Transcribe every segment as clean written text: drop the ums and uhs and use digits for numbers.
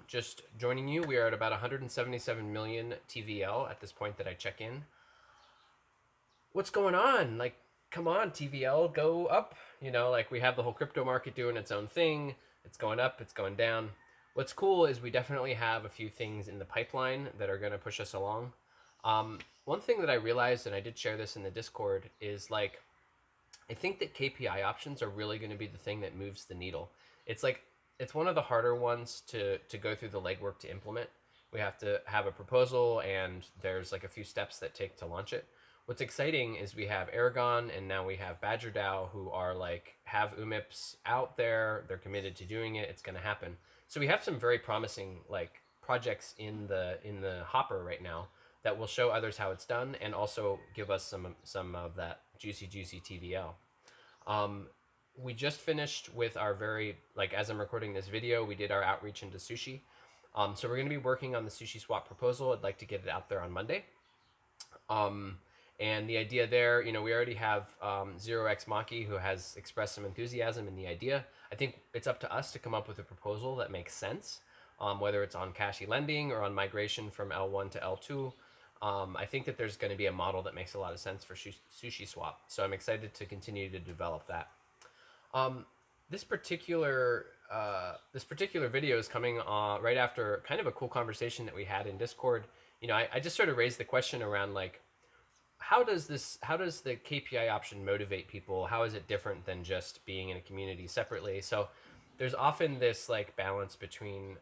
Just joining you. We are at about 177 million TVL at this point that I check in. What's going on? Like, come on, TVL, go up. Like we have the whole crypto market doing its own thing. It's going up, it's going down. What's cool is we definitely have a few things in the pipeline that are going to push us along. One thing that I realized, and I did share this in the Discord, is like I think that KPI options are really going to be the thing that moves the needle. It's like it's one of the harder ones to go through the legwork to implement. We have to have a proposal, and there's like a few steps that take to launch it. What's exciting is we have Aragon, and now we have Badger DAO, who are like have UMIPs out there. They're committed to doing it. It's going to happen. So we have some very promising like projects in the hopper right now that will show others how it's done and also give us some of that juicy TVL. Um, we just finished with our very like as I'm recording this video, we did our outreach into sushi. So we're going to be working on the SushiSwap proposal. I'd like to get it out there on Monday. Um, and the idea there, we already have 0x Maki who has expressed some enthusiasm in the idea. I think it's up to us to come up with a proposal that makes sense, whether it's on cashy lending or on migration from L1 to L2. I think that there's going to be a model that makes a lot of sense for SushiSwap. So I'm excited to continue to develop that. Um, this particular video is coming right after kind of a cool conversation that we had in Discord. I just sort of raised the question around like how does the KPI option motivate people? How is it different than just being in a community separately? So there's often this like balance between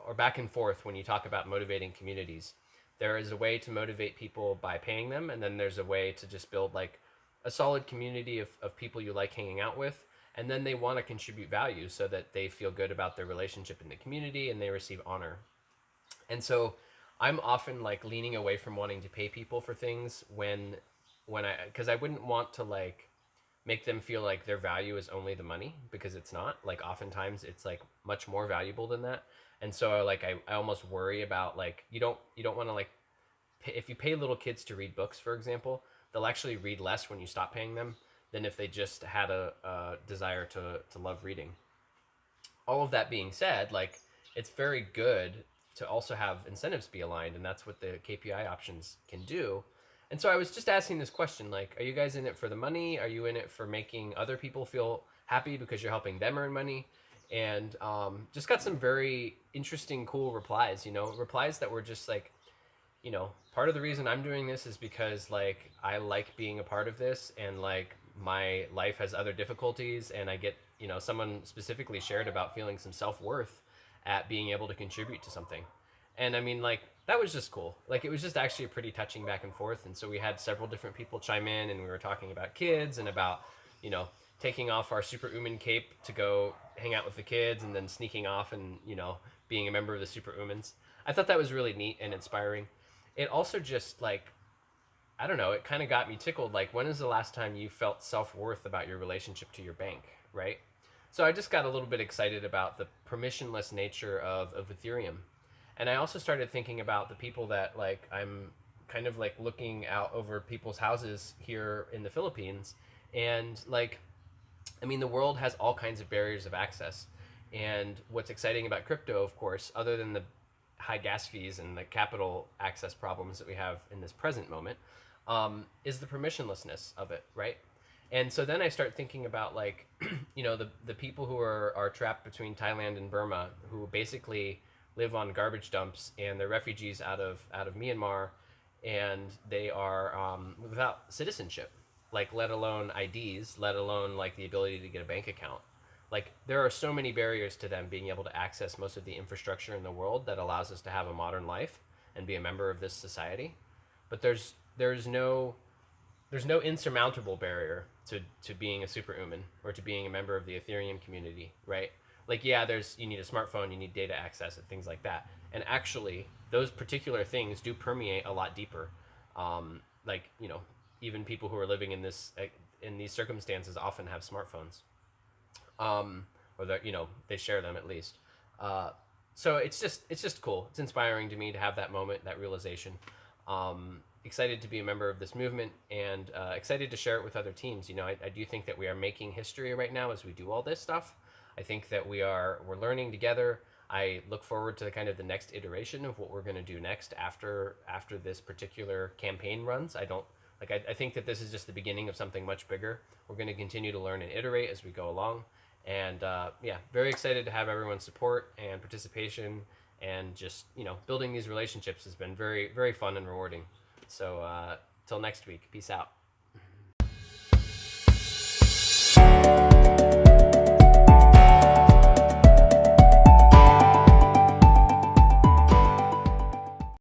or back and forth when you talk about motivating communities. There is a way to motivate people by paying them, and then there's a way to just build like a solid community of people you like hanging out with, and then they want to contribute value so that they feel good about their relationship in the community and they receive honor. And so I'm often like leaning away from wanting to pay people for things when I because I wouldn't want to like make them feel like their value is only the money, because it's not. Like oftentimes it's like much more valuable than that. And so like I almost worry about like you don't want to like if you pay little kids to read books, for example, they'll actually read less when you stop paying them than if they just had a desire to love reading. All of that being said, like it's very good to also have incentives be aligned, and that's what the KPI options can do. And so I was just asking this question, like, are you guys in it for the money? Are you in it for making other people feel happy because you're helping them earn money? And just got some very interesting, cool replies, replies that were just like, part of the reason I'm doing this is because like I like being a part of this, and like my life has other difficulties, and I get, someone specifically shared about feeling some self-worth at being able to contribute to something. And I mean, like, that was just cool. Like, it was just actually a pretty touching back and forth. And so we had several different people chime in, and we were talking about kids and about, you know, taking off our SuperUMAn cape to go hang out with the kids, and then sneaking off and, being a member of the SuperUMANs. I thought that was really neat and inspiring. It also just, like, I don't know, it kind of got me tickled. Like, when is the last time you felt self-worth about your relationship to your bank, right? So I just got a little bit excited about the permissionless nature of Ethereum. And I also started thinking about the people that like I'm kind of like looking out over people's houses here in the Philippines. And like, I mean, the world has all kinds of barriers of access. And what's exciting about crypto, of course, other than the high gas fees and the capital access problems that we have in this present moment, is the permissionlessness of it, right? And so then I start thinking about like, the people who are trapped between Thailand and Burma, who basically live on garbage dumps, and they're refugees out of Myanmar, and they are without citizenship, like let alone IDs, let alone like the ability to get a bank account. Like there are so many barriers to them being able to access most of the infrastructure in the world that allows us to have a modern life and be a member of this society. But there's no insurmountable barrier to being a SuperUMAn or to being a member of the Ethereum community, right? Like, yeah, you need a smartphone, you need data access, and things like that. And actually, those particular things do permeate a lot deeper. Like, even people who are living in these circumstances often have smartphones, or they share them at least. So it's just cool. It's inspiring to me to have that moment, that realization. Excited to be a member of this movement, and excited to share it with other teams. I do think that we are making history right now as we do all this stuff. I think that we're learning together. I look forward to kind of the next iteration of what we're going to do next after this particular campaign runs. I don't like I think that this is just the beginning of something much bigger. We're going to continue to learn and iterate as we go along. And yeah, very excited to have everyone's support and participation, and just building these relationships has been very, very fun and rewarding. So till next week, peace out.